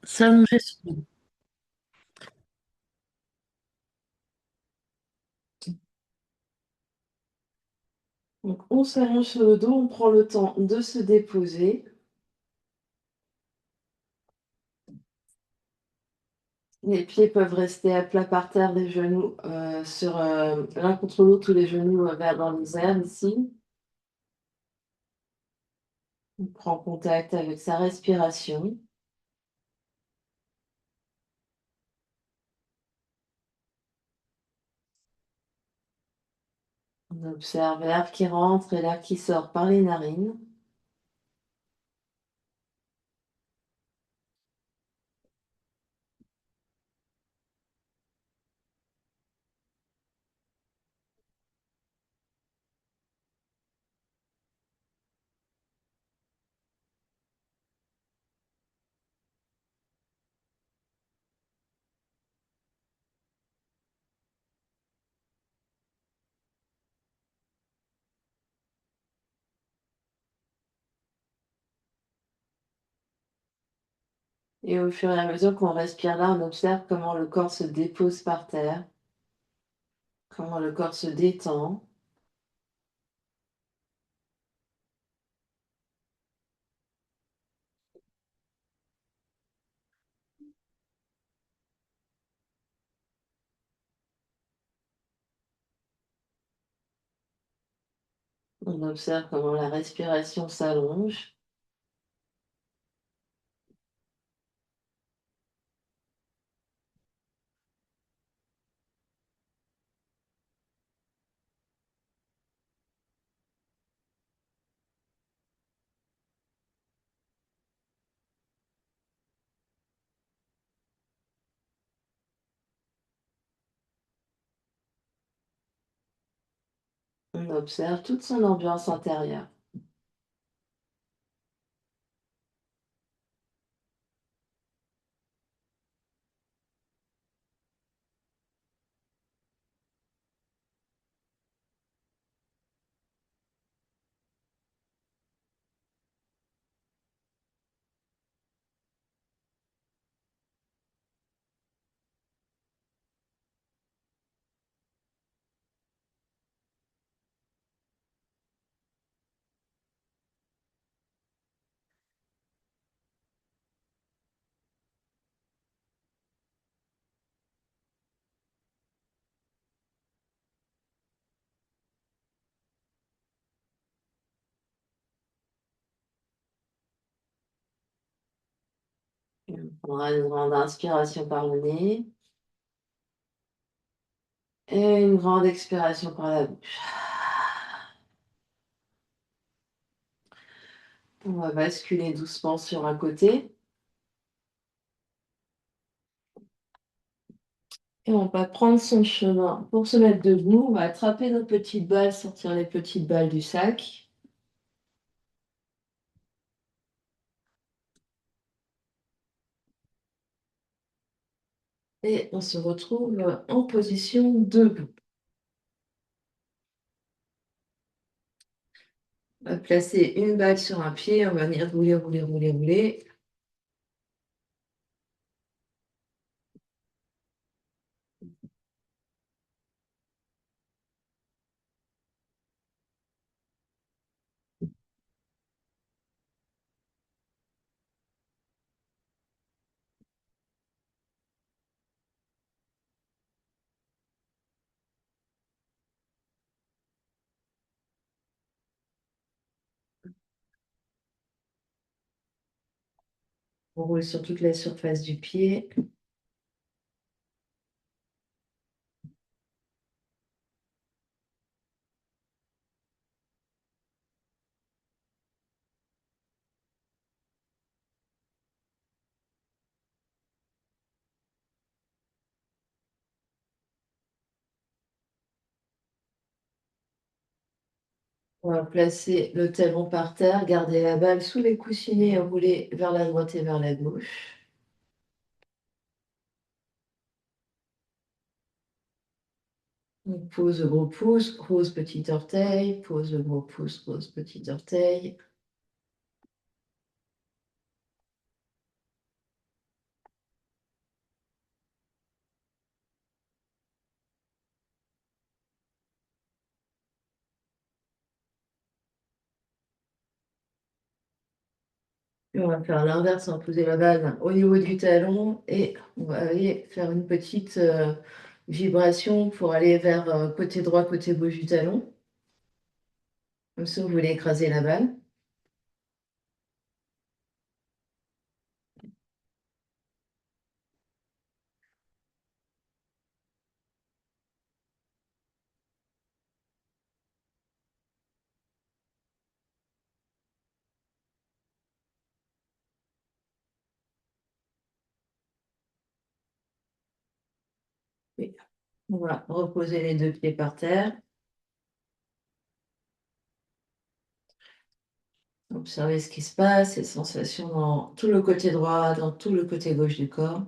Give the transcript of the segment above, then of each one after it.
S'allonger sur le dos. Donc, on s'allonge sur le dos, on prend le temps de se déposer. Les pieds peuvent rester à plat par terre, les genoux l'un contre l'autre ou les genoux vers dans les airs ici. On prend contact avec sa respiration. On observe l'air qui rentre et l'air qui sort par les narines. Et au fur et à mesure qu'on respire là, on observe comment le corps se dépose par terre, comment le corps se détend. On observe comment la respiration s'allonge. On observe toute son ambiance intérieure. On prendra une grande inspiration par le nez et une grande expiration par la bouche. On va basculer doucement sur un côté et on va prendre son chemin. Pour se mettre debout, on va attraper nos petites balles, sortir les petites balles du sac. Et on se retrouve en position debout. On va placer une balle sur un pied, on va venir rouler, rouler, rouler, rouler. On roule sur toute la surface du pied. On va placer le talon par terre, garder la balle sous les coussinets et rouler vers la droite et vers la gauche. On pose le gros pouce, grosse petit orteil, pose le gros pouce, grosse petit orteil. Et on va faire l'inverse, on va poser la balle au niveau du talon et on va aller faire une petite vibration pour aller vers côté droit, côté gauche du talon. Comme ça, vous voulez écraser la balle. Et on va reposer les deux pieds par terre. Observez ce qui se passe, les sensations dans tout le côté droit, dans tout le côté gauche du corps.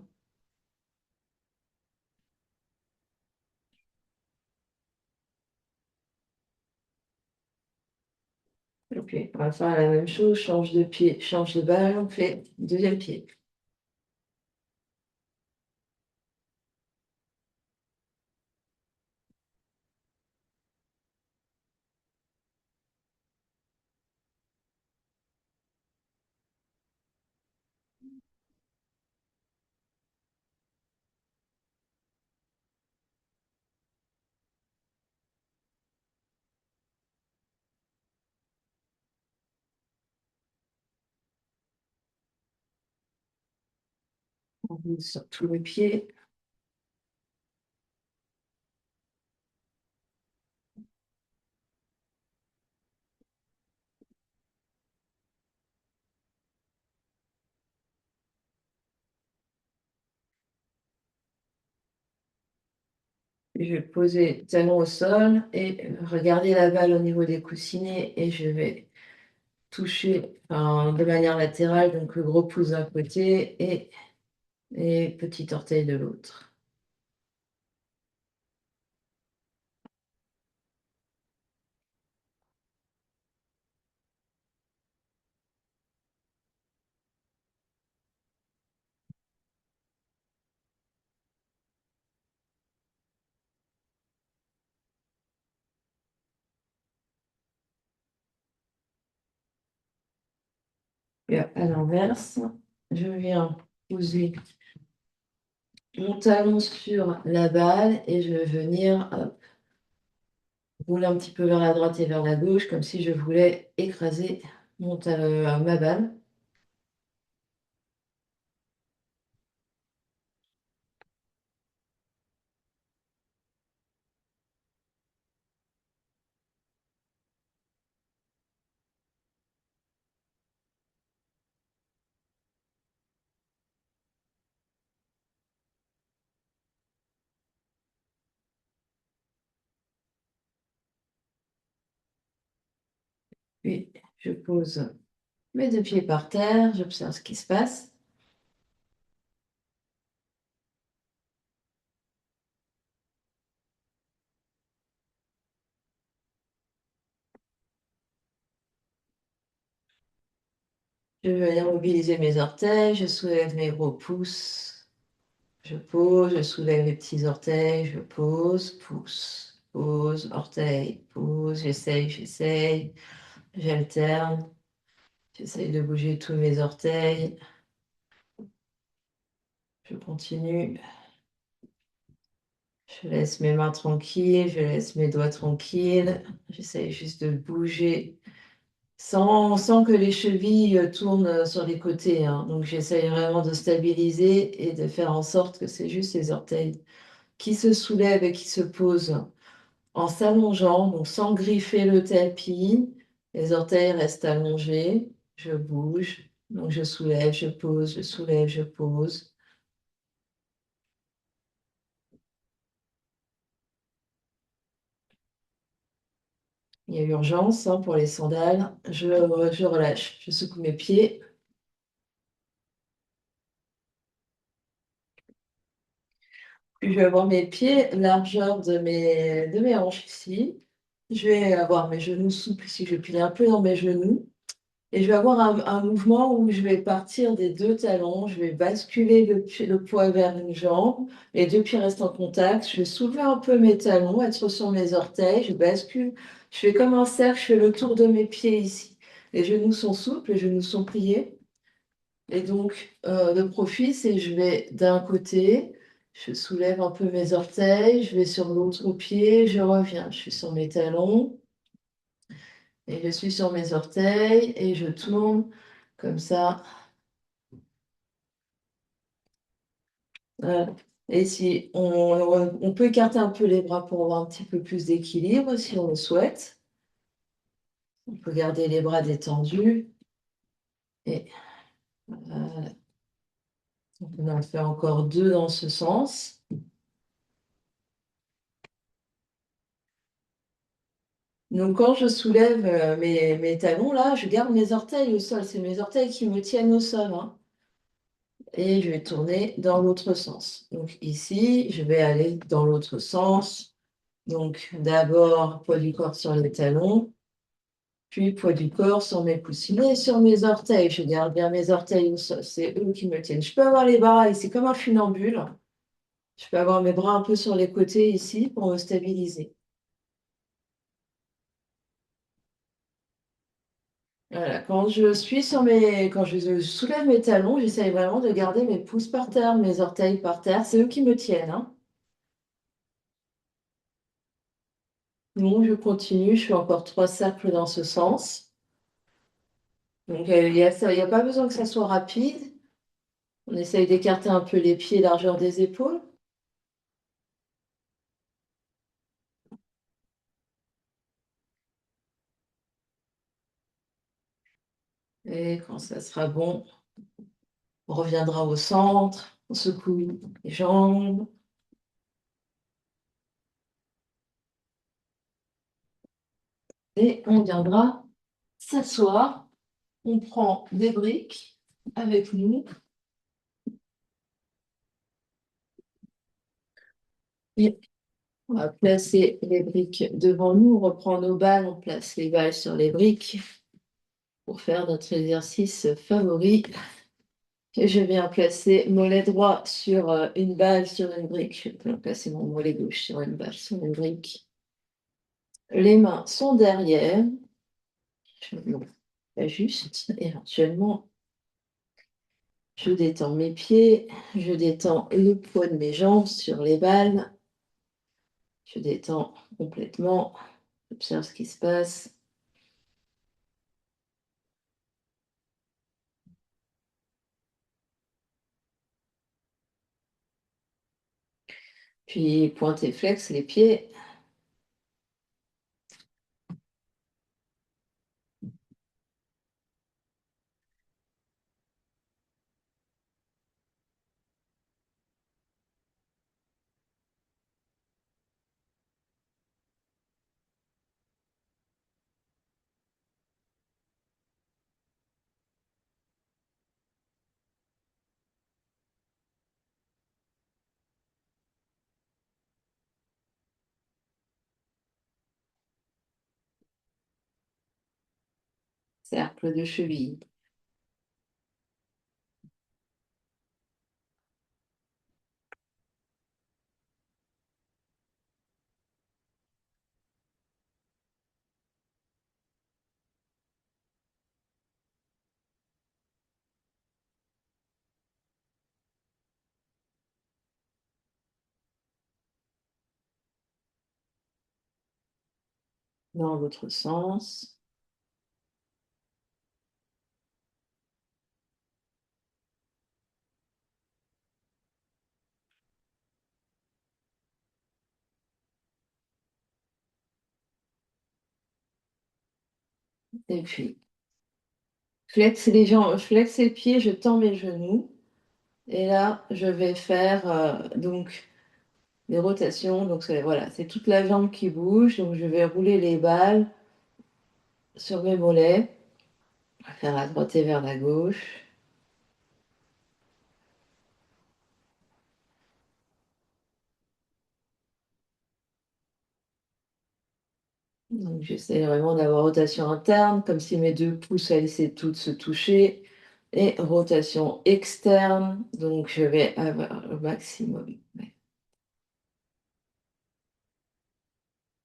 Et puis, on va faire la même chose, change de pied, change de balle, on fait deuxième pied. On roule sur tous les pieds. Je vais poser le talon au sol et regarder la balle au niveau des coussinets et je vais toucher de manière latérale, donc le gros pouce d'un côté et les petits orteils de l'autre. Et à l'inverse, je viens poser mon talon sur la balle et je vais venir rouler un petit peu vers la droite et vers la gauche, comme si je voulais écraser ma balle. Puis je pose mes deux pieds par terre, j'observe ce qui se passe. Je vais immobiliser mes orteils, je soulève mes gros pouces, je pose, je soulève mes petits orteils, je pose, pouce, pose, orteil, pose, j'essaye, j'alterne, j'essaye de bouger tous mes orteils, je continue, je laisse mes mains tranquilles, je laisse mes doigts tranquilles, j'essaye juste de bouger sans que les chevilles tournent sur les côtés, hein. Donc j'essaye vraiment de stabiliser et de faire en sorte que c'est juste les orteils qui se soulèvent et qui se posent en s'allongeant, donc sans griffer le tapis. Les orteils restent allongés, je bouge, donc je soulève, je pose, je soulève, je pose. Il y a urgence, hein, pour les sandales. Je relâche, je secoue mes pieds. Puis je vais avoir mes pieds, largeur de mes hanches ici. Je vais avoir mes genoux souples ici, je vais plier un peu dans mes genoux. Et je vais avoir un mouvement où je vais partir des deux talons, je vais basculer le poids vers une jambe, les deux pieds restent en contact, je vais soulever un peu mes talons, être sur mes orteils, je bascule, je fais comme un cercle, je fais le tour de mes pieds ici. Les genoux sont souples, les genoux sont pliés. Et donc, le profil, c'est je vais d'un côté, je soulève un peu mes orteils, je vais sur l'autre pied, je reviens. Je suis sur mes talons et je suis sur mes orteils et je tourne comme ça. Voilà. Et si on peut écarter un peu les bras pour avoir un petit peu plus d'équilibre si on le souhaite. On peut garder les bras détendus. Et voilà. On peut en faire encore deux dans ce sens. Donc quand je soulève mes talons, là, je garde mes orteils au sol. C'est mes orteils qui me tiennent au sol, hein. Et je vais tourner dans l'autre sens. Donc ici, je vais aller dans l'autre sens. Donc d'abord, poids du corps sur les talons, puis poids du corps sur mes coussinets et sur mes orteils. Je garde bien mes orteils au sol. C'est eux qui me tiennent. Je peux avoir les bras ici comme un funambule. Je peux avoir mes bras un peu sur les côtés ici pour me stabiliser. Voilà, quand je soulève mes talons, j'essaye vraiment de garder mes pouces par terre, mes orteils par terre. C'est eux qui me tiennent, hein. Donc, je continue, je fais encore trois cercles dans ce sens. Donc, il y a pas besoin que ça soit rapide. On essaye d'écarter un peu les pieds, largeur des épaules. Et quand ça sera bon, on reviendra au centre, on secoue les jambes. Et on viendra s'asseoir. On prend des briques avec nous. Et on va placer les briques devant nous. On reprend nos balles, on place les balles sur les briques pour faire notre exercice favori. Et je viens placer mollet droit sur une balle sur une brique. Je peux placer mon mollet gauche sur une balle sur une brique. Les mains sont derrière. Je m'ajuste éventuellement. Je détends mes pieds. Je détends le poids de mes jambes sur les balles. Je détends complètement. J'observe ce qui se passe. Puis pointe et flex les pieds cercle de cheville. Dans l'autre sens. Et puis, flex les jambes, flex les pieds, je tends mes genoux. Et là, je vais faire donc des rotations. Donc, voilà, c'est toute la jambe qui bouge. Donc, je vais rouler les balles sur mes mollets, faire à droite et vers la gauche. Donc, j'essaie vraiment d'avoir rotation interne, comme si mes deux pouces allaient toutes se toucher. Et rotation externe, donc je vais avoir le maximum. Ouais.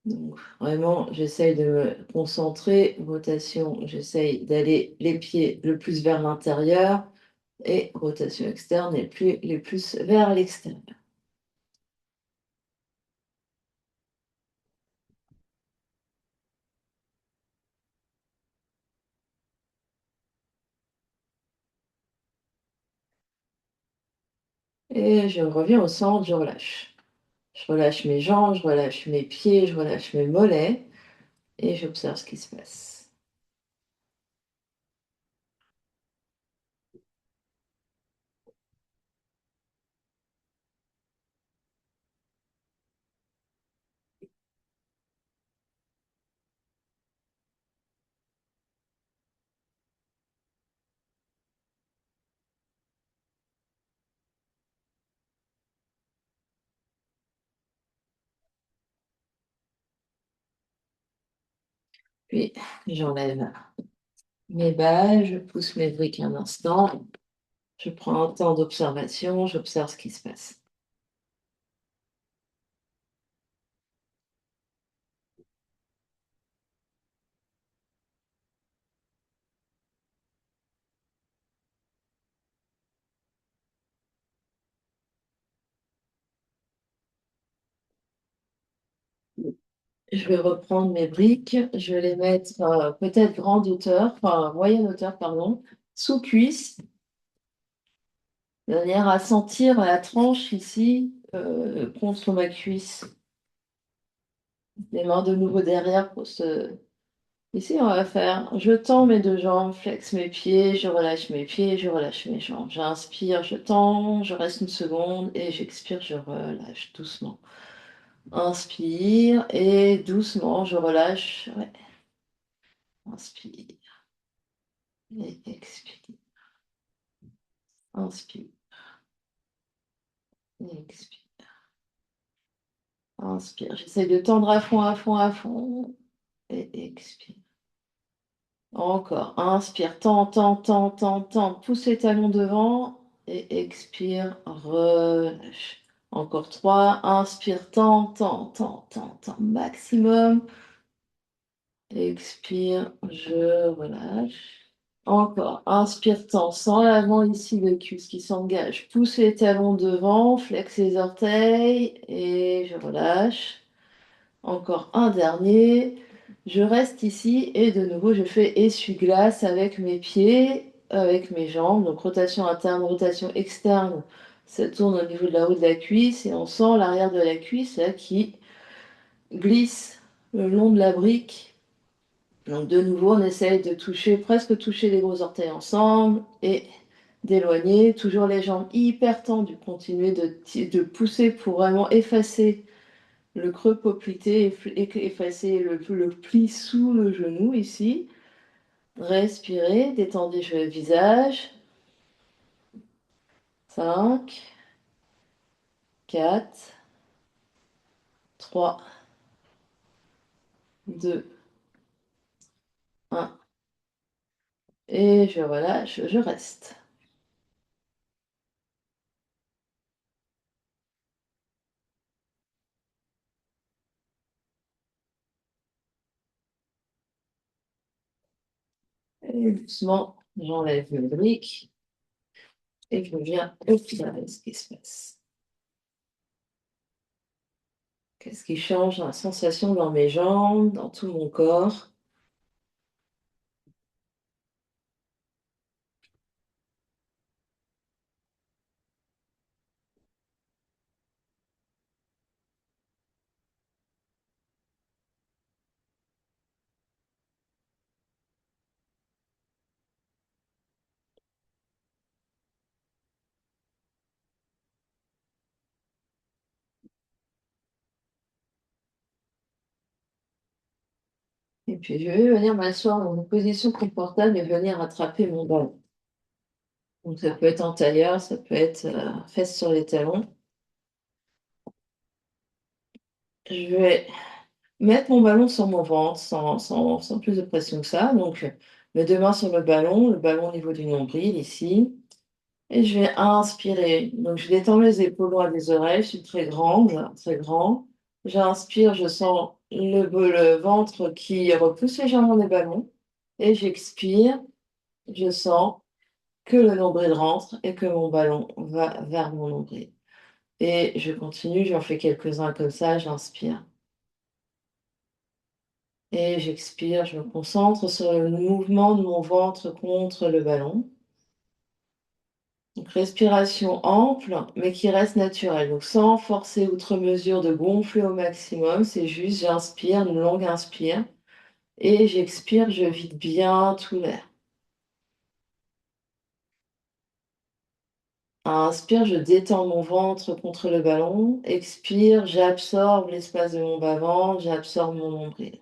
Donc, vraiment, j'essaye de me concentrer. Rotation, j'essaye d'aller les pieds le plus vers l'intérieur Et rotation externe les plus vers l'extérieur. Et je reviens au centre, je relâche. Je relâche mes jambes, je relâche mes pieds, je relâche mes mollets et j'observe ce qui se passe. Puis j'enlève mes balles, je pousse mes briques un instant, je prends un temps d'observation, j'observe ce qui se passe. Je vais reprendre mes briques, je vais les mettre peut-être grande hauteur, enfin moyenne hauteur, pardon, sous cuisse, de manière à sentir la tranche ici contre ma cuisse. Les mains de nouveau derrière pour se... Ici, on va faire, je tends mes deux jambes, flex mes pieds, je relâche mes pieds, je relâche mes jambes. J'inspire, je tends, je reste une seconde et j'expire, je relâche doucement. Inspire et doucement, je relâche. Ouais. Inspire et expire. Inspire et expire. Inspire. J'essaie de tendre à fond, à fond, à fond. Et expire. Encore. Inspire. Tends, tends, tends, tends, tends. Pousse les talons devant. Et expire. Relâche. Encore 3. Inspire. Tends, tends, tends, tends, tends. Maximum. Expire. Je relâche. Encore, inspire, tends, sans l'avant ici, le cuisse qui s'engage. Pousse les talons devant, flex les orteils et je relâche. Encore un dernier. Je reste ici et de nouveau, je fais essuie-glace avec mes pieds, avec mes jambes. Donc rotation interne, rotation externe. Ça tourne au niveau de la haut de la cuisse et on sent l'arrière de la cuisse là, qui glisse le long de la brique. Donc de nouveau, on essaye de toucher, presque toucher les gros orteils ensemble et d'éloigner, toujours les jambes hyper tendues, continuer de pousser pour vraiment effacer le creux poplité, effacer le pli sous le genou ici. Respirez, détendez le visage. 5, 4, 3, 2, 1. Et je relâche, je reste. Et doucement, j'enlève le brique et je viens observer ce qui se passe. Qu'est-ce qui change dans la sensation dans mes jambes, dans tout mon corps? Et puis je vais venir m'asseoir dans une position confortable et venir attraper mon ballon. Donc ça peut être en tailleur, ça peut être fesses sur les talons. Je vais mettre mon ballon sur mon ventre sans plus de pression que ça. Donc mes deux mains sur le ballon au niveau du nombril ici. Et je vais inspirer. Donc je détends les épaules loin des oreilles, je suis très grande, très grand. J'inspire, je sens le ventre qui repousse légèrement les ballons. Et j'expire, je sens que le nombril rentre et que mon ballon va vers mon nombril. Et je continue, j'en fais quelques-uns comme ça, j'inspire. Et j'expire, je me concentre sur le mouvement de mon ventre contre le ballon. Donc respiration ample, mais qui reste naturelle. Donc sans forcer outre mesure de gonfler au maximum, c'est juste j'inspire, une longue inspire. Et j'expire, je vide bien tout l'air. Inspire, je détends mon ventre contre le ballon. Expire, j'absorbe l'espace de mon bas-ventre, j'absorbe mon nombril.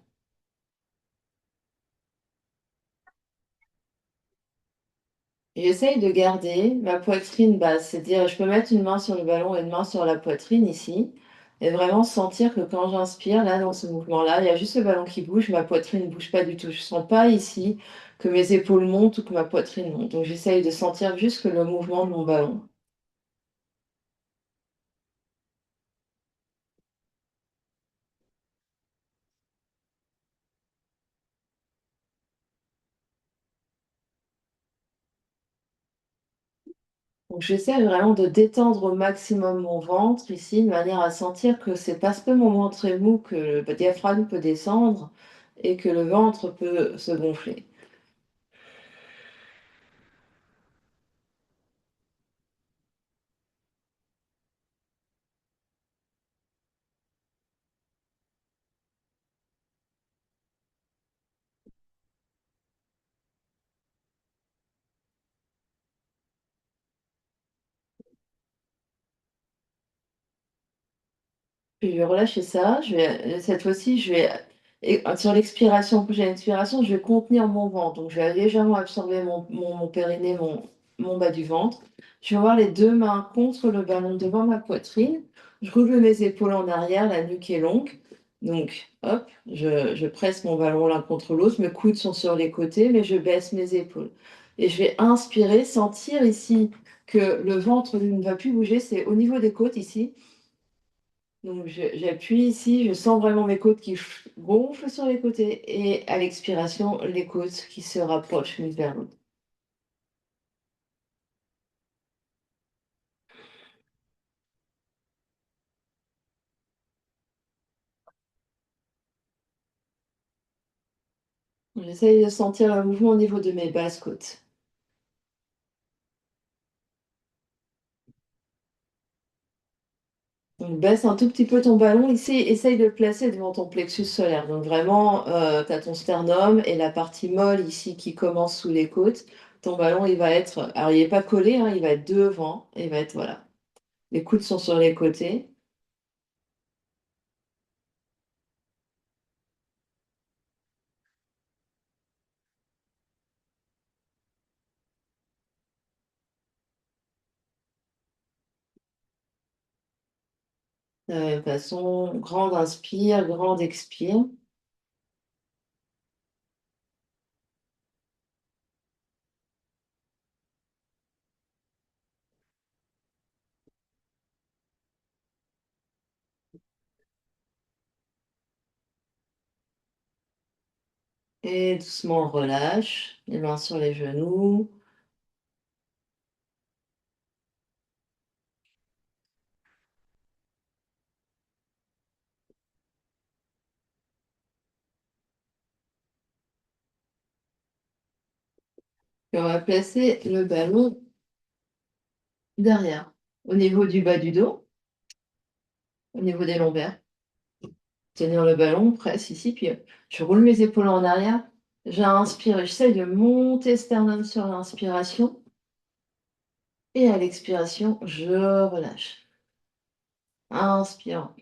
Et j'essaye de garder ma poitrine basse, c'est-à-dire je peux mettre une main sur le ballon et une main sur la poitrine ici, et vraiment sentir que quand j'inspire, là, dans ce mouvement-là, il y a juste le ballon qui bouge, ma poitrine ne bouge pas du tout. Je sens pas ici que mes épaules montent ou que ma poitrine monte. Donc j'essaye de sentir juste que le mouvement de mon ballon. Donc j'essaie vraiment de détendre au maximum mon ventre ici, de manière à sentir que c'est parce que mon ventre est mou que le diaphragme peut descendre et que le ventre peut se gonfler. Puis je vais relâcher ça, cette fois-ci, et sur l'expiration, prochaine expiration, je vais contenir mon ventre. Donc je vais légèrement absorber mon périnée, mon bas du ventre. Je vais avoir les deux mains contre le ballon devant ma poitrine. Je roule mes épaules en arrière, la nuque est longue. Donc, hop, je presse mon ballon l'un contre l'autre. Mes coudes sont sur les côtés, mais je baisse mes épaules. Et je vais inspirer, sentir ici que le ventre lui, ne va plus bouger. C'est au niveau des côtes ici. Donc j'appuie ici, je sens vraiment mes côtes qui gonflent sur les côtés et à l'expiration, les côtes qui se rapprochent l'une vers l'autre. J'essaye de sentir le mouvement au niveau de mes basses côtes. Donc baisse un tout petit peu ton ballon ici, essaye de le placer devant ton plexus solaire. Donc vraiment, tu as ton sternum et la partie molle ici qui commence sous les côtes. Ton ballon, il va être, alors il n'est pas collé, hein, il va être devant, il va être, voilà. Les coudes sont sur les côtés. De la même façon, grande inspire, grande expire. Et doucement relâche, les mains sur les genoux. Et on va placer le ballon derrière, au niveau du bas du dos, au niveau des lombaires. Tenir le ballon, presse ici, puis je roule mes épaules en arrière. J'inspire et j'essaie de monter sternum sur l'inspiration. Et à l'expiration, je relâche. Inspire.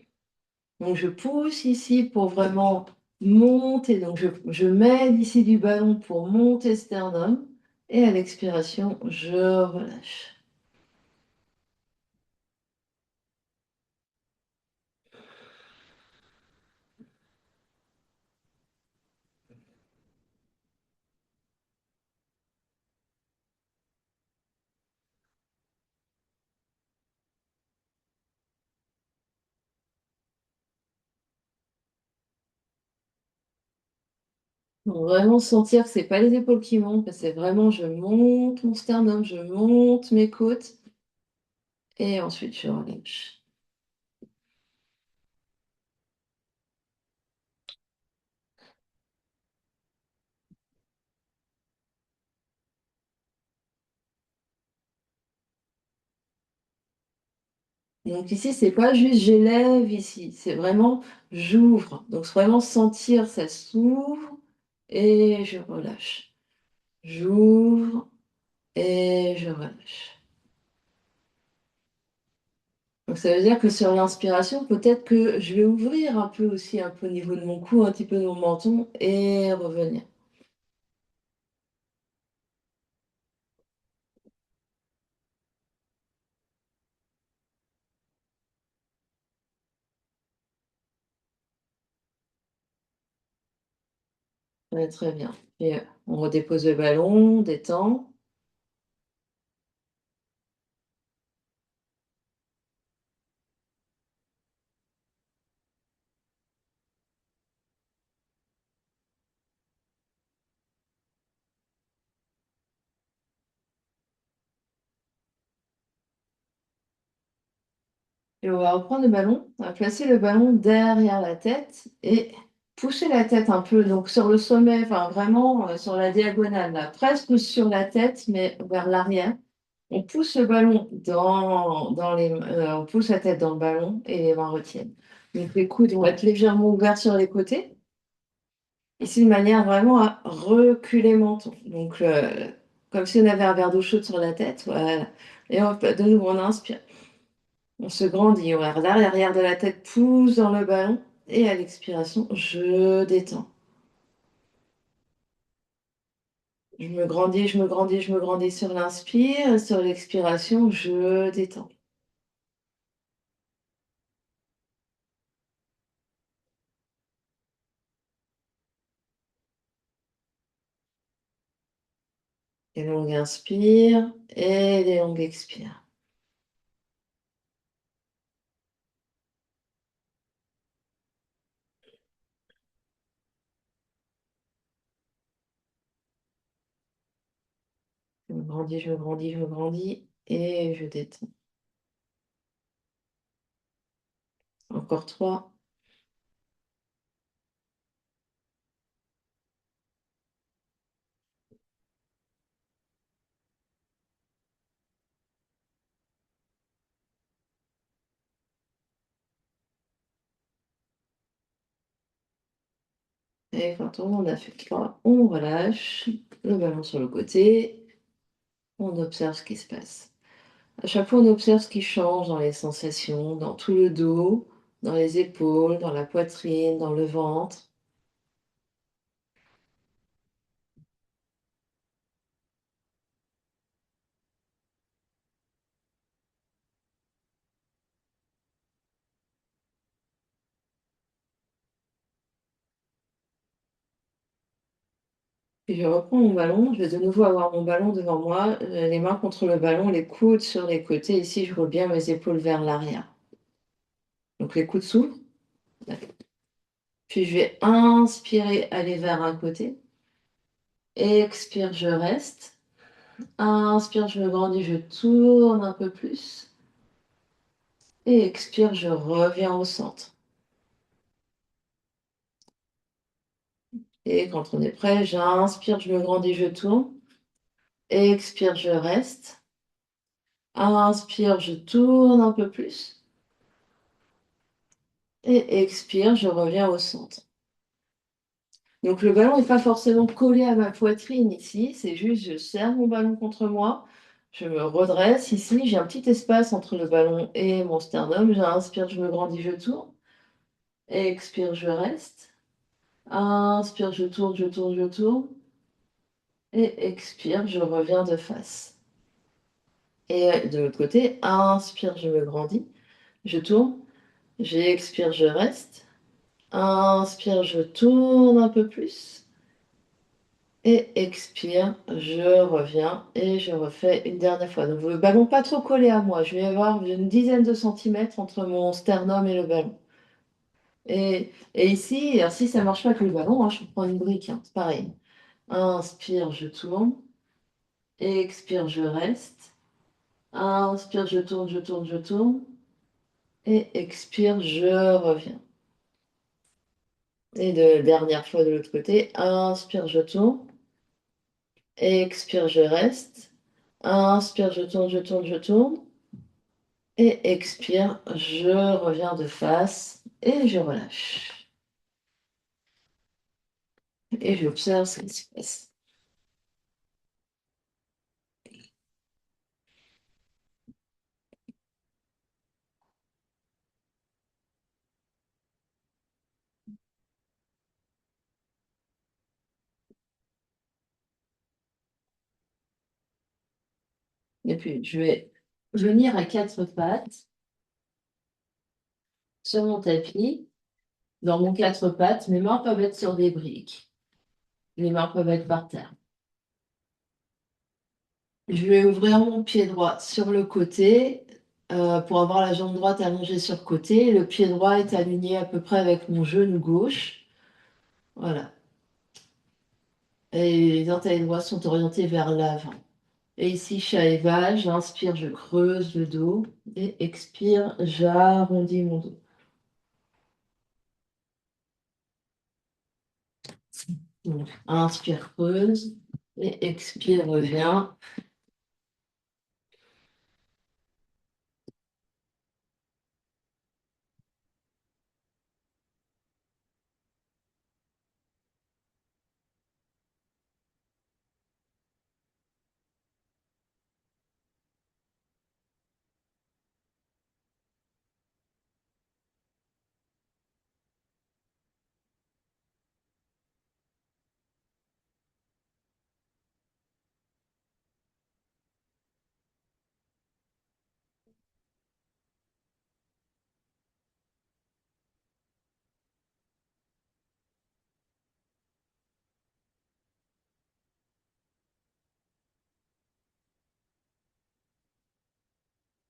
Donc je pousse ici pour vraiment monter. Donc je mène ici du ballon pour monter sternum. Et à l'expiration, je relâche. Faut vraiment sentir que c'est pas les épaules qui montent, mais c'est vraiment je monte mon sternum, je monte mes côtes et ensuite je relâche. Donc ici, c'est pas juste j'élève ici, c'est vraiment j'ouvre. Donc c'est vraiment sentir ça s'ouvre et je relâche. J'ouvre et je relâche. Donc ça veut dire que sur l'inspiration, peut-être que je vais ouvrir un peu aussi, un peu au niveau de mon cou, un petit peu de mon menton et revenir. Ouais, très bien. Et on redépose le ballon, on détend. Et on va reprendre le ballon, on va placer le ballon derrière la tête et pousser la tête un peu, donc sur le sommet, enfin vraiment sur la diagonale, là, presque sur la tête, mais vers l'arrière. On pousse le ballon on pousse la tête dans le ballon et les mains retiennent. Donc les coudes vont être légèrement ouverts sur les côtés. Ici, de manière vraiment à reculer le menton. Donc, comme si on avait un verre d'eau chaude sur la tête. Voilà. Et de nouveau, on inspire. On se grandit. On regarde l'arrière de la tête pousse dans le ballon. Et à l'expiration, je détends. Je me grandis, je me grandis, je me grandis sur l'inspire. Sur l'expiration, je détends. Des longues inspires et des longues expires. Je me grandis, je me grandis, je me grandis. Et je détends. Encore trois. Et quand on en a fait trois, on relâche le ballon sur le côté, on observe ce qui se passe. À chaque fois, on observe ce qui change dans les sensations, dans tout le dos, dans les épaules, dans la poitrine, dans le ventre. Puis je reprends mon ballon, je vais de nouveau avoir mon ballon devant moi, les mains contre le ballon, les coudes sur les côtés. Ici, je roule bien mes épaules vers l'arrière. Donc les coudes s'ouvrent. Puis je vais inspirer, aller vers un côté. Expire, je reste. Inspire, je me grandis, je tourne un peu plus. Et expire, je reviens au centre. Et quand on est prêt, j'inspire, je me grandis, je tourne. Expire, je reste. Inspire, je tourne un peu plus. Et expire, je reviens au centre. Donc le ballon n'est pas forcément collé à ma poitrine ici, c'est juste je serre mon ballon contre moi, je me redresse ici, j'ai un petit espace entre le ballon et mon sternum, j'inspire, je me grandis, je tourne. Expire, je reste. Inspire, je tourne, je tourne, je tourne. Et expire, je reviens de face. Et de l'autre côté, inspire, je me grandis, je tourne. J'expire, je reste. Inspire, je tourne un peu plus. Et expire, je reviens et je refais une dernière fois. Donc le ballon pas trop collé à moi. Je vais avoir une dizaine de centimètres entre mon sternum et le ballon. Et ici, alors si ça ne marche pas avec le ballon, hein, je prends une brique, hein, c'est pareil. Inspire, je tourne. Expire, je reste. Inspire, je tourne, je tourne, je tourne. Et expire, je reviens. Et de dernière fois de l'autre côté. Inspire, je tourne. Expire, je reste. Inspire, je tourne, je tourne, je tourne. Et expire, je reviens de face et je relâche. Et j'observe ce qui se passe. Et puis, je vais venir à quatre pattes sur mon tapis. Dans mon quatre pattes, mes mains peuvent être sur des briques. Les mains peuvent être par terre. Je vais ouvrir mon pied droit sur le côté pour avoir la jambe droite allongée sur le côté. Le pied droit est aligné à peu près avec mon genou gauche. Voilà. Et les orteils droits sont orientés vers l'avant. Et ici, chat et vache, j'inspire, je creuse le dos. Et expire, j'arrondis mon dos. Donc, inspire, creuse. Et expire, reviens.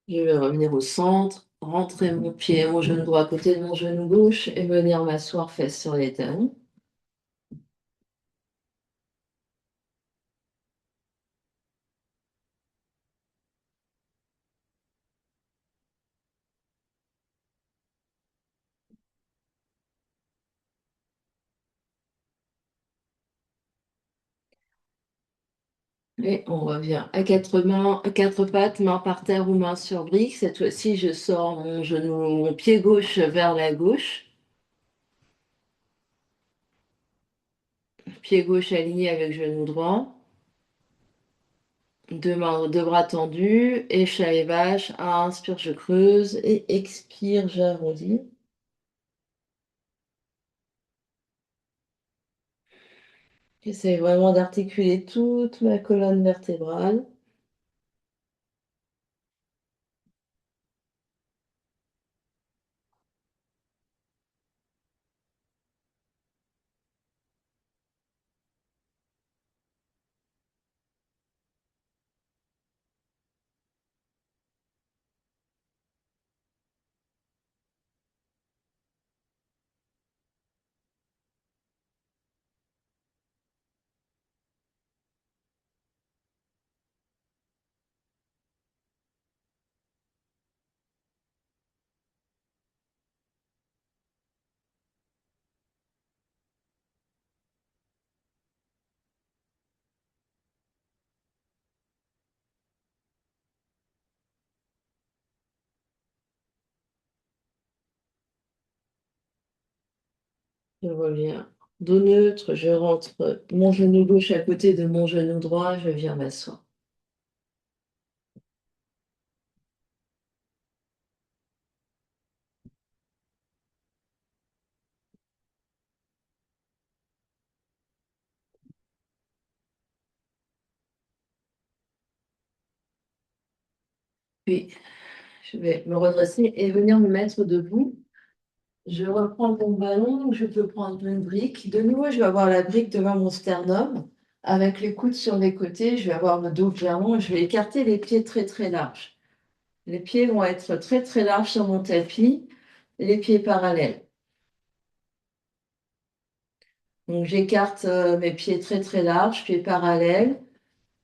Je vais revenir au centre, rentrer mon pied, mon genou droit à côté de mon genou gauche et venir m'asseoir fesses sur les talons. Et on revient à quatre mains, à quatre pattes, main par terre ou main sur brique. Cette fois-ci, je sors mon genou, mon pied gauche vers la gauche. Pied gauche aligné avec genou droit. Deux mains, deux bras tendus. Et chat et vache. Inspire, je creuse. Et expire, j'arrondis. J'essaie vraiment d'articuler toute ma colonne vertébrale. Je reviens dos neutre, je rentre mon genou gauche à côté de mon genou droit, je viens m'asseoir. Puis, je vais me redresser et venir me mettre debout. Je reprends mon ballon, je peux prendre une brique. De nouveau, je vais avoir la brique devant mon sternum. Avec les coudes sur les côtés, je vais avoir le dos bien long et je vais écarter les pieds très très larges. Les pieds vont être très très larges sur mon tapis, les pieds parallèles. Donc j'écarte mes pieds très très larges, pieds parallèles.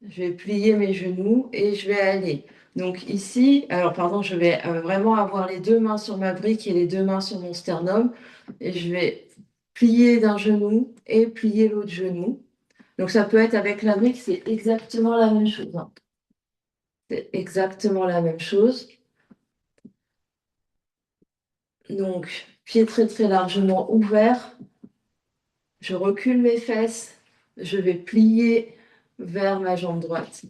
Je vais plier mes genoux et je vais aller. Donc ici, alors pardon, je vais vraiment avoir les deux mains sur ma brique et les deux mains sur mon sternum. Et je vais plier d'un genou et plier l'autre genou. Donc ça peut être avec la brique, c'est exactement la même chose, hein. C'est exactement la même chose. Donc, pied très très largement ouvert. Je recule mes fesses. Je vais plier vers ma jambe droite,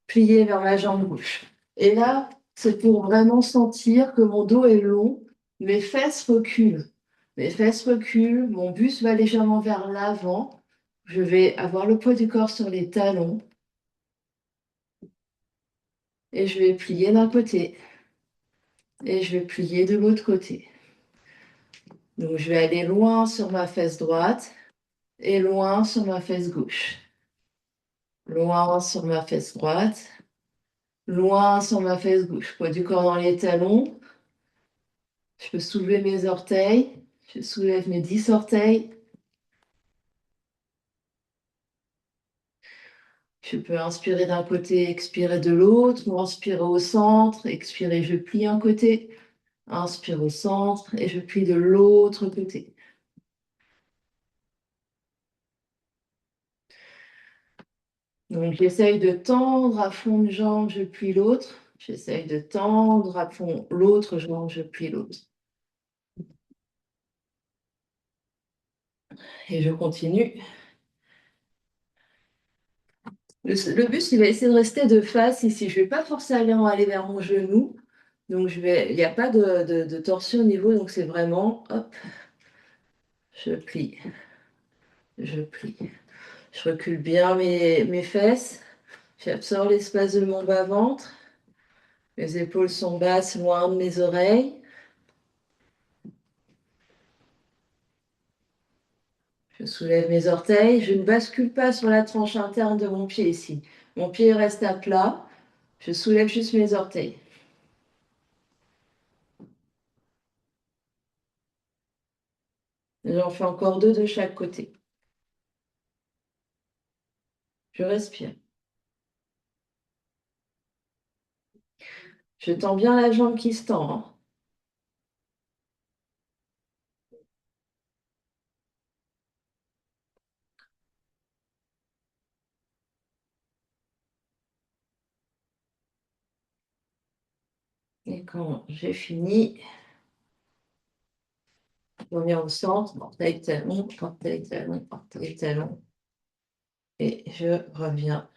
plier vers ma jambe gauche. Et là, c'est pour vraiment sentir que mon dos est long, mes fesses reculent. Mes fesses reculent, mon buste va légèrement vers l'avant. Je vais avoir le poids du corps sur les talons et je vais plier d'un côté et je vais plier de l'autre côté. Donc, je vais aller loin sur ma fesse droite et loin sur ma fesse gauche. Loin sur ma fesse droite, loin sur ma fesse gauche. Poids du corps dans les talons. Je peux soulever mes orteils. Je soulève mes 10 orteils. Je peux inspirer d'un côté, expirer de l'autre, ou inspirer au centre, expirer, je plie un côté, inspire au centre et je plie de l'autre côté. Donc j'essaye de tendre à fond de jambe, je plie l'autre. J'essaye de tendre à fond l'autre jambe, je plie l'autre. Et je continue. Le bus, il va essayer de rester de face ici. Je ne vais pas forcer à aller vers mon genou. Donc, il n'y a pas de torsion au niveau. Donc, c'est vraiment, hop, je plie, je plie. Je recule bien mes fesses. J'absorbe l'espace de mon bas-ventre. Mes épaules sont basses, loin de mes oreilles. Je soulève mes orteils. Je ne bascule pas sur la tranche interne de mon pied ici. Mon pied reste à plat. Je soulève juste mes orteils. J'en fais encore deux de chaque côté. Je respire. Je tends bien la jambe qui se tend, hein. Et quand j'ai fini, je reviens au centre, orteil, talon, orteil, talon, orteil, talon. Et je reviens.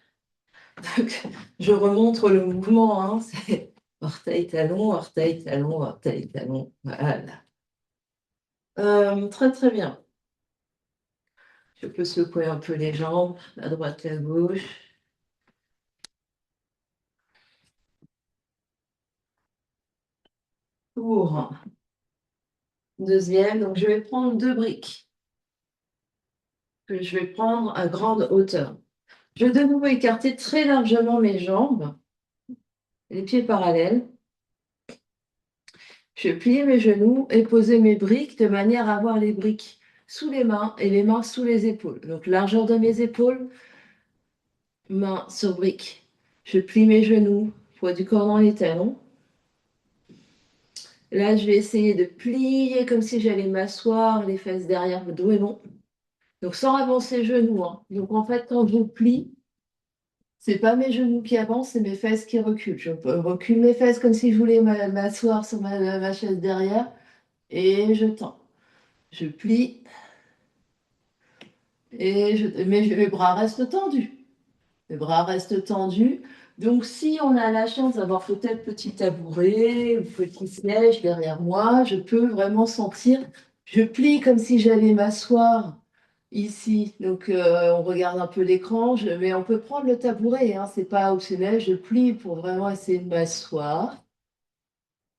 Donc, je remontre le mouvement, hein. C'est orteil, talon, orteil, talon, orteil, talon. Voilà. Très, très bien. Je peux secouer un peu les jambes, la droite, la gauche. Pour deuxième, donc je vais prendre deux briques que je vais prendre à grande hauteur. Je vais de nouveau écarter très largement mes jambes, les pieds parallèles. Je vais plier mes genoux et poser mes briques de manière à avoir les briques sous les mains et les mains sous les épaules. Donc largeur de mes épaules, main sur briques. Je plie mes genoux, poids du corps dans les talons. Là, je vais essayer de plier comme si j'allais m'asseoir, les fesses derrière, le dos est long. Donc sans avancer les genoux, hein. Donc en fait, quand je plie, c'est pas mes genoux qui avancent, c'est mes fesses qui reculent. Je recule mes fesses comme si je voulais m'asseoir sur ma chaise derrière et je tends. Je plie et mes bras restent tendus. Les bras restent tendus. Donc, si on a la chance d'avoir peut-être petit tabouret ou petit siège derrière moi, je peux vraiment sentir, je plie comme si j'allais m'asseoir ici. Donc, on regarde un peu l'écran, mais on peut prendre le tabouret, hein, c'est pas optionnel. Je plie pour vraiment essayer de m'asseoir.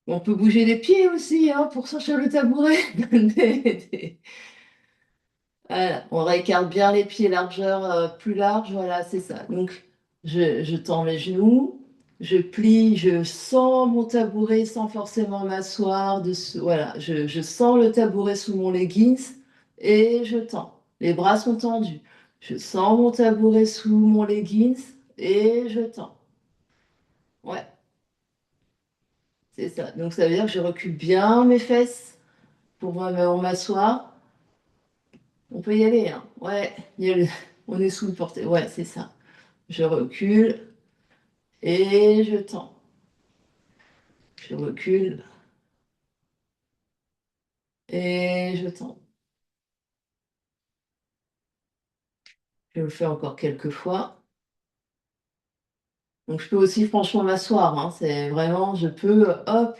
On peut bouger les pieds aussi, hein, pour sortir le tabouret. Voilà, on réécarte bien les pieds, largeur plus large, voilà, c'est ça. Donc, je tends mes genoux, je plie, je sens mon tabouret sans forcément m'asseoir dessus. Voilà, je sens le tabouret sous mon leggings et je tends. Les bras sont tendus. Je sens mon tabouret sous mon leggings et je tends. Ouais, c'est ça. Donc ça veut dire que je recule bien mes fesses pour vraiment m'asseoir. On peut y aller, hein. Ouais, on est sous le porté. Ouais, c'est ça. Je recule et je tends. Je recule et je tends. Je le fais encore quelques fois. Donc je peux aussi franchement m'asseoir, hein. C'est vraiment, je peux, hop,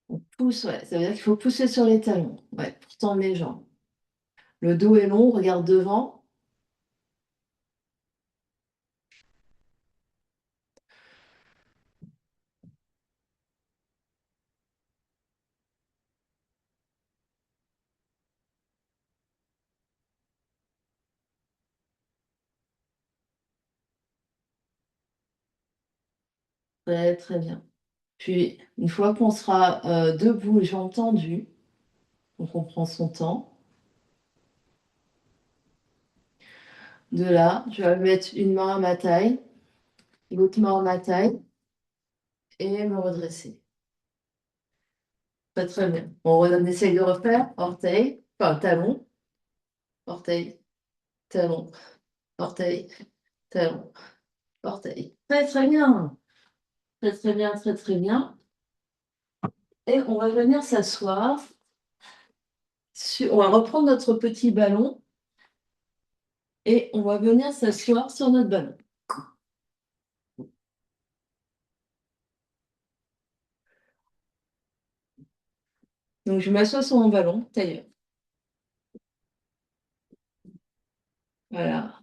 on pousse, ouais. Ça veut dire qu'il faut pousser sur les talons, ouais, pour tendre les jambes. Le dos est long, regarde devant. Très, très bien. Puis, une fois qu'on sera debout, les jambes tendues, donc on prend son temps. De là, je vais mettre une main à ma taille, l'autre main à ma taille et me redresser. Pas très bien. On essaye de refaire. Orteil, enfin talon, orteil, talon, orteil, talon, orteil. Très très bien. Très très bien, très très bien. Et on va venir s'asseoir. On va reprendre notre petit ballon et on va venir s'asseoir sur notre ballon. Donc je m'assois sur mon ballon, tailleur. Voilà.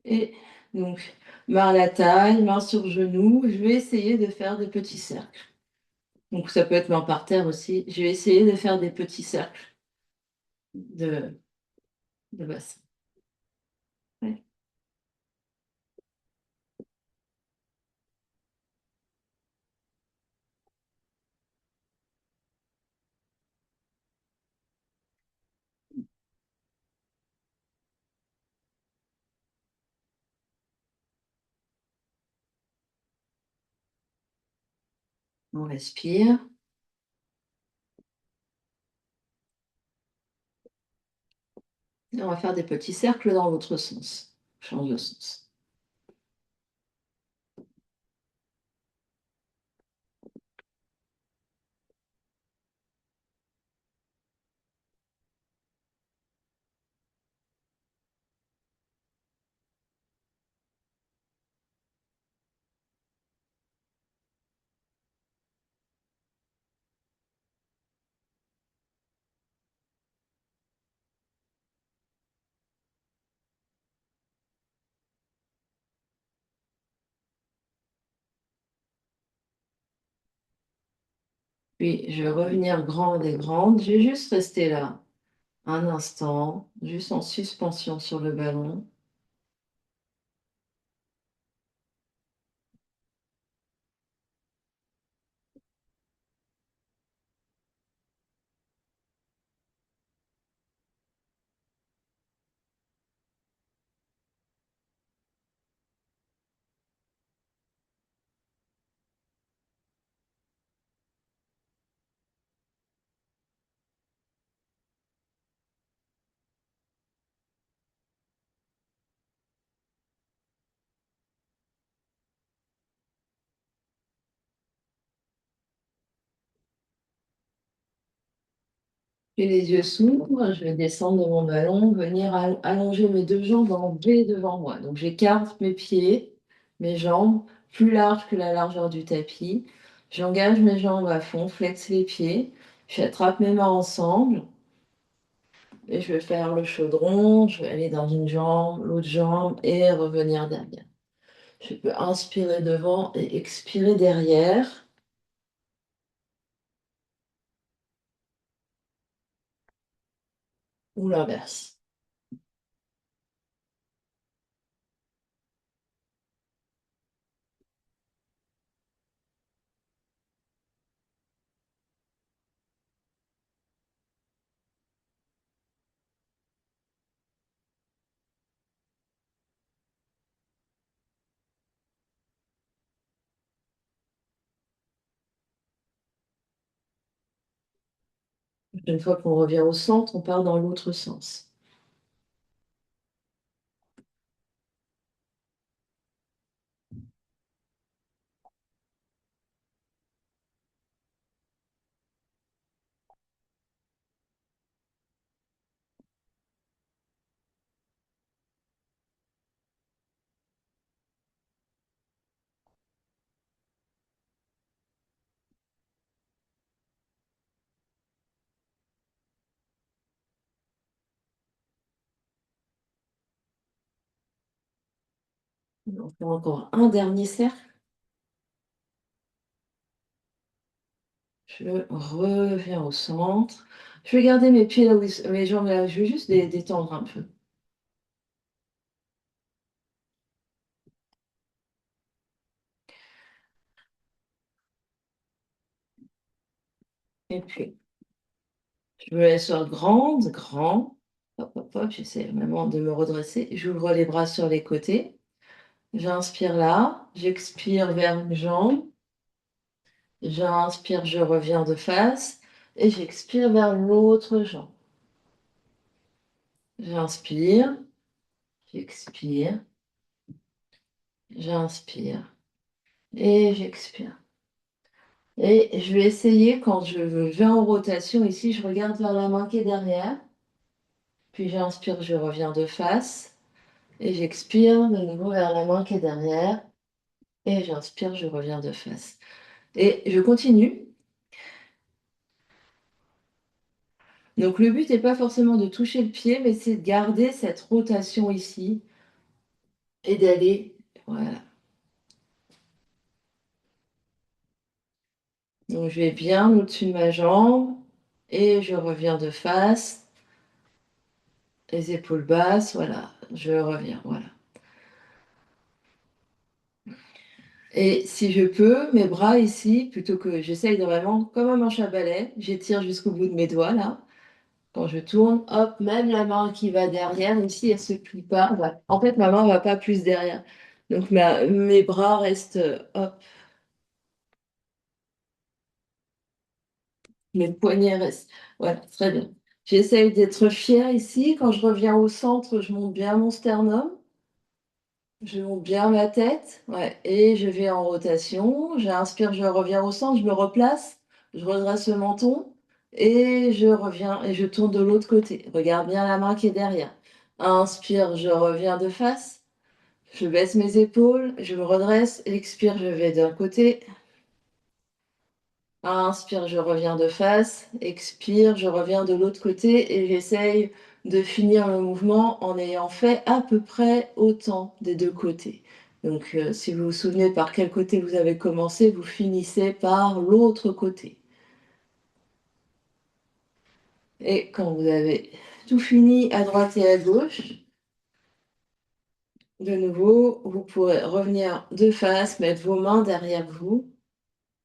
Et donc, main à la taille, main sur genou. Je vais essayer de faire des petits cercles. Donc ça peut être main par terre aussi. Je vais essayer de faire des petits cercles de, de bassin. Ouais. On respire. Et on va faire des petits cercles dans l'autre sens. Change de sens. Puis je vais revenir grande et grande. Je vais juste rester là un instant, juste en suspension sur le ballon. Puis les yeux s'ouvrent, je vais descendre de mon ballon, venir allonger mes deux jambes en V devant moi. Donc j'écarte mes pieds, mes jambes plus larges que la largeur du tapis. J'engage mes jambes à fond, flexe les pieds. J'attrape mes mains ensemble et je vais faire le chaudron. Je vais aller dans une jambe, l'autre jambe et revenir derrière. Je peux inspirer devant et expirer derrière ou l'inverse. Une fois qu'on revient au centre, on part dans l'autre sens. On fait encore un dernier cercle. Je reviens au centre. Je vais garder mes pieds là où mes jambes là. Je vais juste les détendre un peu. Et puis, je me laisse sur grande, grand. Hop, hop, hop. J'essaie vraiment de me redresser. J'ouvre les bras sur les côtés. J'inspire là. J'expire vers une jambe. J'inspire, je reviens de face. Et j'expire vers l'autre jambe. J'inspire. J'expire. J'inspire. Et j'expire. Et je vais essayer, quand je vais en rotation ici, je regarde vers la main qui est derrière. Puis j'inspire, je reviens de face. Et j'expire de nouveau vers la main qui est derrière. Et j'inspire, je reviens de face. Et je continue. Donc le but n'est pas forcément de toucher le pied, mais c'est de garder cette rotation ici et d'aller. Voilà. Donc je vais bien au-dessus de ma jambe. Et je reviens de face. Les épaules basses, voilà. Je reviens, voilà. Et si je peux, mes bras ici, plutôt que j'essaye de vraiment, comme un manche à balai, j'étire jusqu'au bout de mes doigts là. Quand je tourne, hop, même la main qui va derrière, ici, elle se plie pas. Voilà. En fait, ma main va pas plus derrière. Donc mes bras restent, hop, mes poignets restent. Voilà, très bien. J'essaye d'être fière ici. Quand je reviens au centre, je monte bien mon sternum. Je monte bien ma tête, ouais, et je vais en rotation. J'inspire, je reviens au centre, je me replace, je redresse le menton et je reviens et je tourne de l'autre côté. Regarde bien la main qui est derrière. Inspire, je reviens de face, je baisse mes épaules, je me redresse, expire, je vais d'un côté. Inspire, je reviens de face. Expire, je reviens de l'autre côté et j'essaye de finir le mouvement en ayant fait à peu près autant des deux côtés. Donc, si vous vous souvenez par quel côté vous avez commencé, vous finissez par l'autre côté. Et quand vous avez tout fini à droite et à gauche, de nouveau, vous pourrez revenir de face, mettre vos mains derrière vous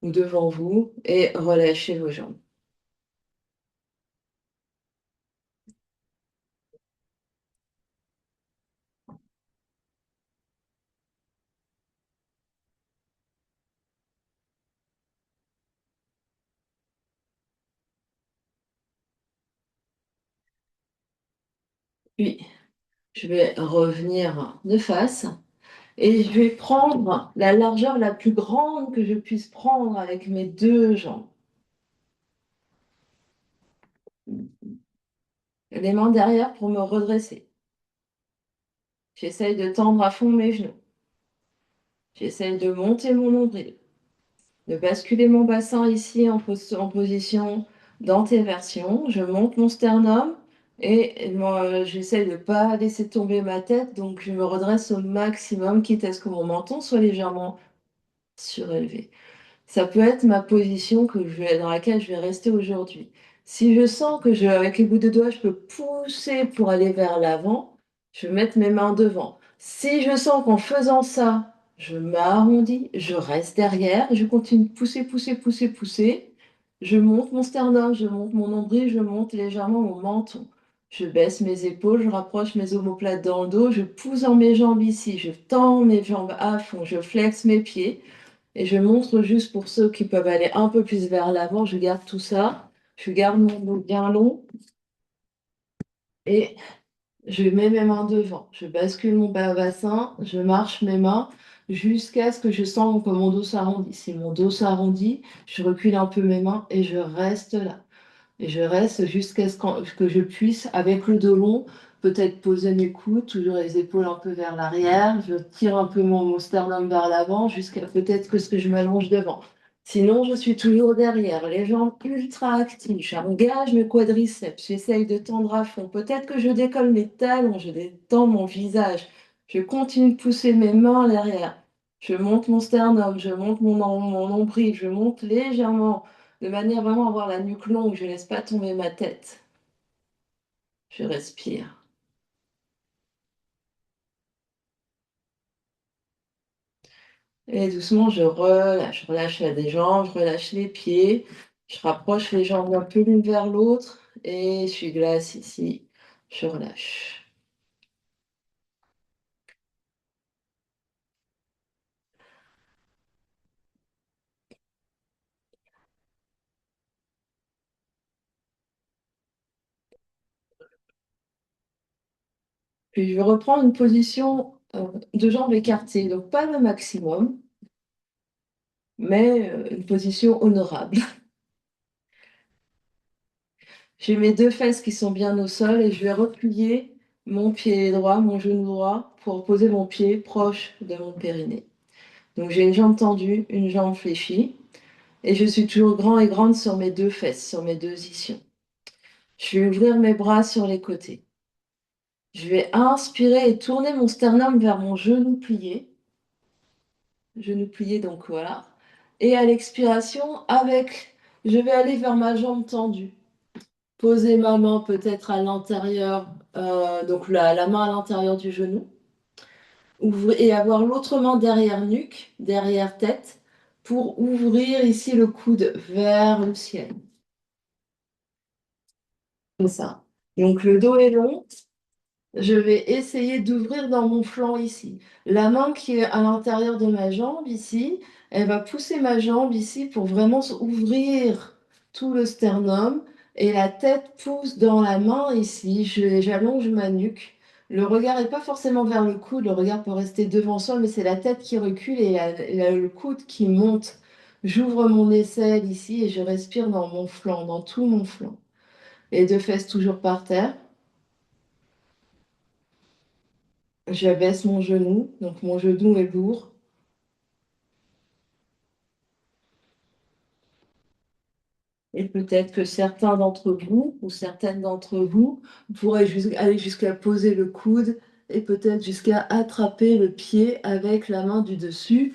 ou devant vous et relâcher vos jambes. Puis, je vais revenir de face. Et je vais prendre la largeur la plus grande que je puisse prendre avec mes deux jambes. Les mains derrière pour me redresser. J'essaye de tendre à fond mes genoux. J'essaye de monter mon nombril, de basculer mon bassin ici en position d'antéversion. Je monte mon sternum et moi, j'essaye de ne pas laisser tomber ma tête, donc je me redresse au maximum, quitte à ce que mon menton soit légèrement surélevé. Ça peut être ma position dans laquelle je vais rester aujourd'hui. Si je sens que avec les bouts de doigts, je peux pousser pour aller vers l'avant, je vais mettre mes mains devant. Si je sens qu'en faisant ça, je m'arrondis, je reste derrière, je continue de pousser, pousser, pousser, pousser. Je monte mon sternum, je monte mon nombril, je monte légèrement mon menton. Je baisse mes épaules, je rapproche mes omoplates dans le dos, je pousse dans mes jambes ici, je tends mes jambes à fond, je flexe mes pieds. Et je montre juste pour ceux qui peuvent aller un peu plus vers l'avant, je garde tout ça. Je garde mon dos bien long et je mets mes mains devant. Je bascule mon bas bassin, je marche mes mains jusqu'à ce que je sens que mon dos s'arrondit. Si mon dos s'arrondit, je recule un peu mes mains et je reste là. Et je reste jusqu'à ce que je puisse, avec le dos long, peut-être poser mes coudes, toujours les épaules un peu vers l'arrière. Je tire un peu mon sternum vers l'avant jusqu'à peut-être que ce que je m'allonge devant. Sinon, je suis toujours derrière, les jambes ultra actives. J'engage mes quadriceps, j'essaye de tendre à fond. Peut-être que je décolle mes talons, je détends mon visage. Je continue de pousser mes mains derrière. Je monte mon sternum, je monte mon nombril, je monte légèrement de manière vraiment à avoir la nuque longue, je ne laisse pas tomber ma tête. Je respire. Et doucement, je relâche des jambes, je relâche les pieds, je rapproche les jambes un peu l'une vers l'autre et je suis glace ici, je relâche. Puis je vais reprendre une position de jambes écartées, donc pas le maximum, mais une position honorable. J'ai mes deux fesses qui sont bien au sol et je vais replier mon pied droit, mon genou droit, pour poser mon pied proche de mon périnée. Donc j'ai une jambe tendue, une jambe fléchie, et je suis toujours grand et grande sur mes deux fesses, sur mes deux ischions. Je vais ouvrir mes bras sur les côtés. Je vais inspirer et tourner mon sternum vers mon genou plié donc voilà. Et à l'expiration, je vais aller vers ma jambe tendue. Poser ma main peut-être à l'intérieur, donc la main à l'intérieur du genou, et avoir l'autre main derrière nuque, derrière tête, pour ouvrir ici le coude vers le ciel. Comme ça. Donc le dos est long. Je vais essayer d'ouvrir dans mon flanc ici. La main qui est à l'intérieur de ma jambe ici, elle va pousser ma jambe ici pour vraiment ouvrir tout le sternum. Et la tête pousse dans la main ici. J'allonge ma nuque. Le regard n'est pas forcément vers le coude, le regard peut rester devant soi, mais c'est la tête qui recule et le coude qui monte. J'ouvre mon aisselle ici et je respire dans mon flanc, dans tout mon flanc. Les deux fesses toujours par terre. J'abaisse mon genou, donc mon genou est lourd. Et peut-être que certains d'entre vous ou certaines d'entre vous pourraient aller jusqu'à poser le coude et peut-être jusqu'à attraper le pied avec la main du dessus.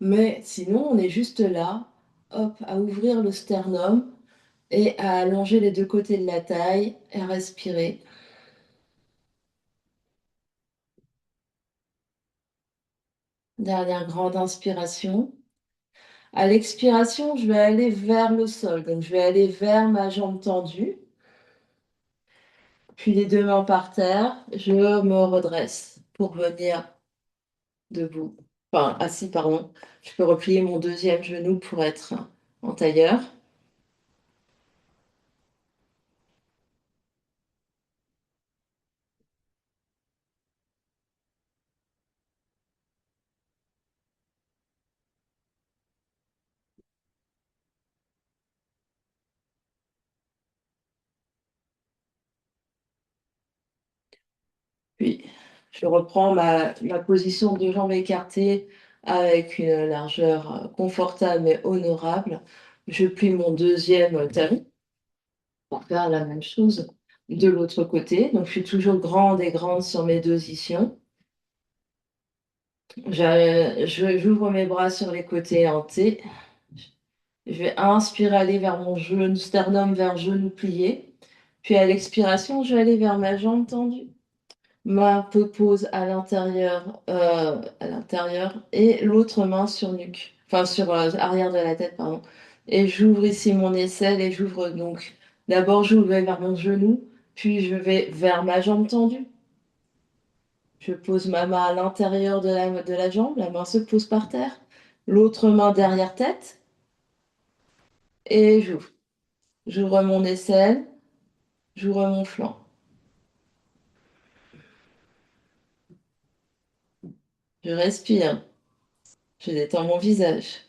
Mais sinon, on est juste là, hop, à ouvrir le sternum et à allonger les deux côtés de la taille et à respirer. Dernière grande inspiration. À l'expiration, je vais aller vers le sol. Donc, je vais aller vers ma jambe tendue. Puis les deux mains par terre, je me redresse pour venir debout. Enfin, assis, pardon. Je peux replier mon deuxième genou pour être en tailleur. Puis je reprends ma position de jambes écartées avec une largeur confortable mais honorable. Je plie mon deuxième talon pour faire la même chose de l'autre côté. Donc je suis toujours grande et grande sur mes deux ischions. J'ouvre mes bras sur les côtés en T. Je vais inspirer, aller vers mon genou, sternum vers genou plié. Puis à l'expiration, je vais aller vers ma jambe tendue. Main pose à l'intérieur et l'autre main sur nuque, enfin sur arrière de la tête, pardon. Et j'ouvre ici mon aisselle et j'ouvre donc. D'abord, je vais vers mon genou, puis je vais vers ma jambe tendue. Je pose ma main à l'intérieur de la jambe, la main se pose par terre. L'autre main derrière tête et j'ouvre. J'ouvre mon aisselle, j'ouvre mon flanc. Je respire, je détends mon visage.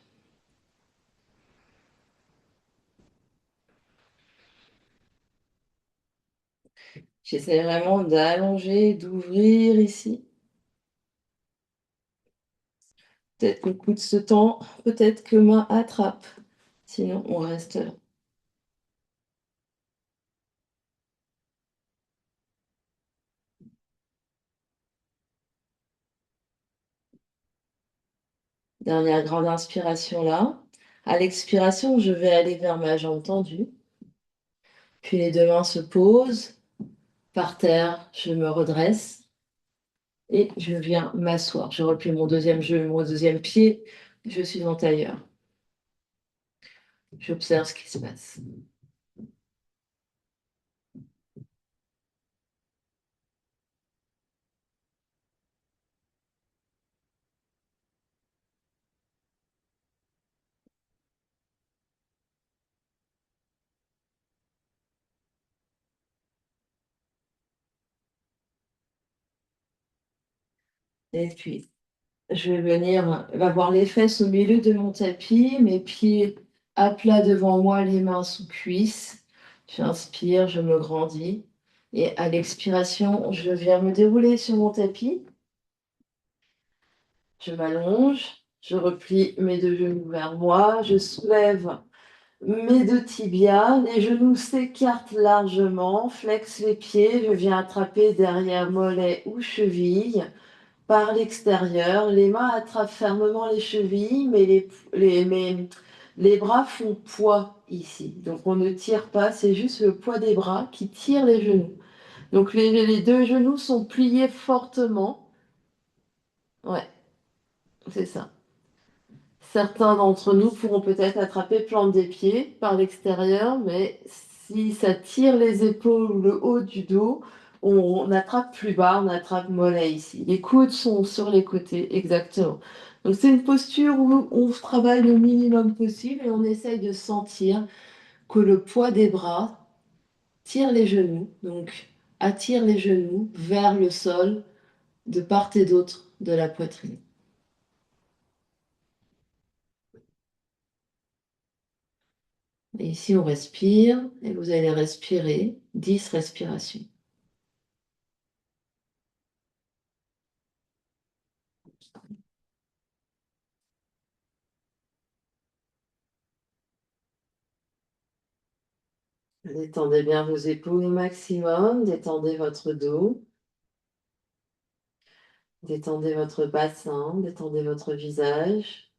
J'essaie vraiment d'allonger, d'ouvrir ici. Peut-être que le coude se tend, peut-être que main attrape. Sinon, on reste là. Dernière grande inspiration là. À l'expiration, je vais aller vers ma jambe tendue. Puis les deux mains se posent. Par terre, je me redresse et je viens m'asseoir. Je replie mon deuxième genou, mon deuxième pied. Je suis en tailleur. J'observe ce qui se passe. Et puis, je vais venir avoir les fesses au milieu de mon tapis, mes pieds à plat devant moi, les mains sous cuisses. J'inspire, je me grandis. Et à l'expiration, je viens me dérouler sur mon tapis. Je m'allonge, je replie mes deux genoux vers moi, je soulève mes deux tibias, les genoux s'écartent largement, flexe les pieds, je viens attraper derrière mollet ou cheville. Par l'extérieur, les mains attrapent fermement les chevilles, mais les bras font poids ici. Donc on ne tire pas, c'est juste le poids des bras qui tire les genoux. Donc les deux genoux sont pliés fortement. Ouais, c'est ça. Certains d'entre nous pourront peut-être attraper plante des pieds par l'extérieur, mais si ça tire les épaules ou le haut du dos, on attrape plus bas, on attrape mollet ici. Les coudes sont sur les côtés, exactement. Donc c'est une posture où on travaille le minimum possible et on essaye de sentir que le poids des bras tire les genoux, donc attire les genoux vers le sol de part et d'autre de la poitrine. Et ici, on respire et vous allez respirer 10 respirations. Détendez bien vos épaules au maximum, détendez votre dos, détendez votre bassin, détendez votre visage.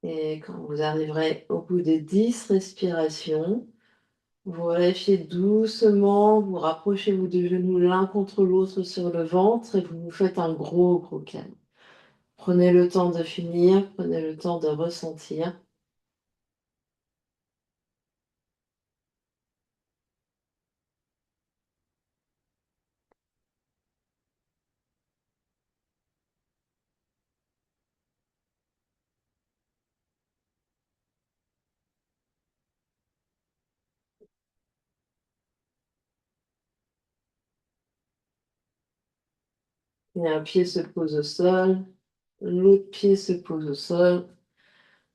Et quand vous arriverez au bout de 10 respirations, vous relâchez doucement, vous rapprochez vos deux genoux l'un contre l'autre sur le ventre et vous vous faites un gros, gros câlin. Prenez le temps de finir, prenez le temps de ressentir. Et un pied se pose au sol, l'autre pied se pose au sol.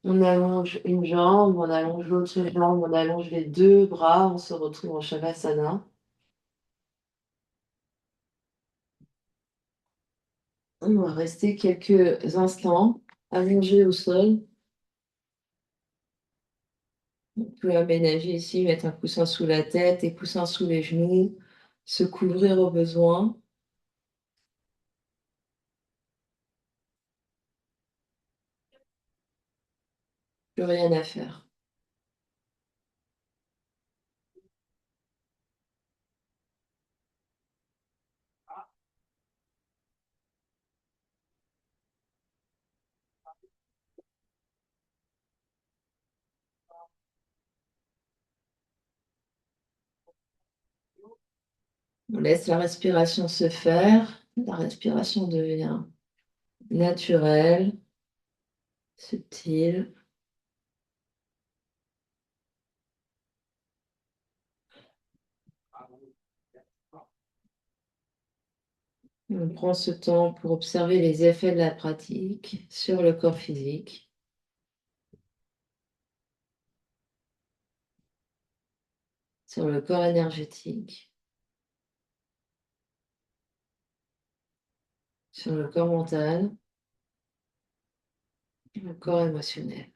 On allonge une jambe, on allonge l'autre jambe, on allonge les deux bras, on se retrouve en Shavasana. On va rester quelques instants allongé au sol. On peut aménager ici, mettre un coussin sous la tête et coussin sous les genoux, se couvrir au besoin. Plus rien à faire. On laisse la respiration se faire. La respiration devient naturelle, subtile. On prend ce temps pour observer les effets de la pratique sur le corps physique, sur le corps énergétique, sur le corps mental, le corps émotionnel.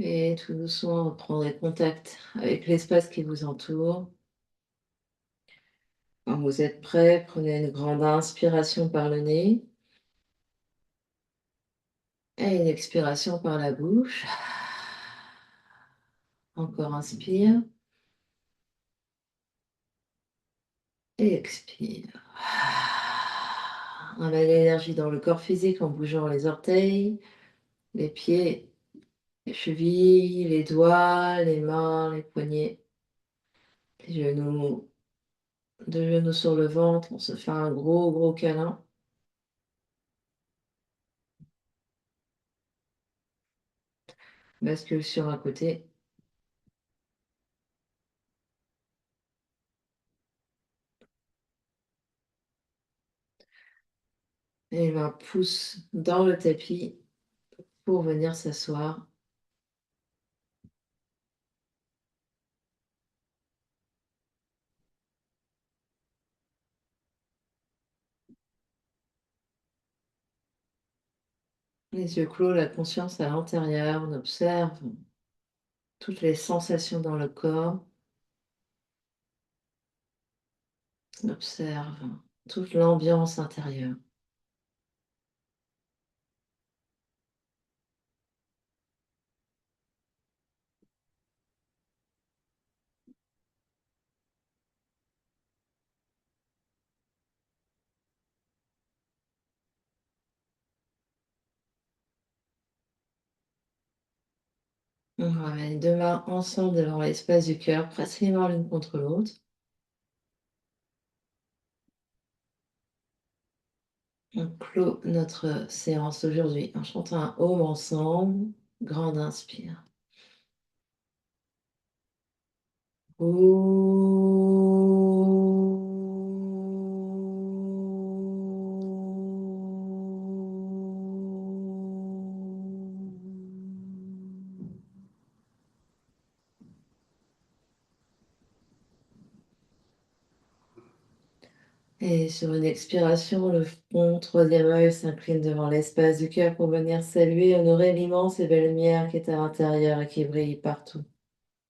Et tout doucement, vous prendrez contact avec l'espace qui vous entoure. Quand vous êtes prêt, prenez une grande inspiration par le nez et une expiration par la bouche. Encore inspire et expire. On a l'énergie dans le corps physique en bougeant les orteils, les pieds, les chevilles, les doigts, les mains, les poignets, les genoux, deux genoux sur le ventre. On se fait un gros, gros câlin. Bascule sur un côté. Et les mains poussent dans le tapis pour venir s'asseoir. Les yeux clos, la conscience à l'intérieur. On observe toutes les sensations dans le corps. Observe toute l'ambiance intérieure. On ramène les deux mains ensemble devant l'espace du cœur, presque les mains l'une contre l'autre. On clôt notre séance aujourd'hui en chantant un home ensemble. Grande inspire. Et sur une expiration, le front, troisième œil s'incline devant l'espace du cœur pour venir saluer, honorer l'immense et belle lumière qui est à l'intérieur et qui brille partout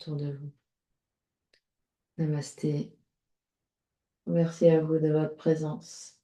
autour de vous. Namasté. Merci à vous de votre présence.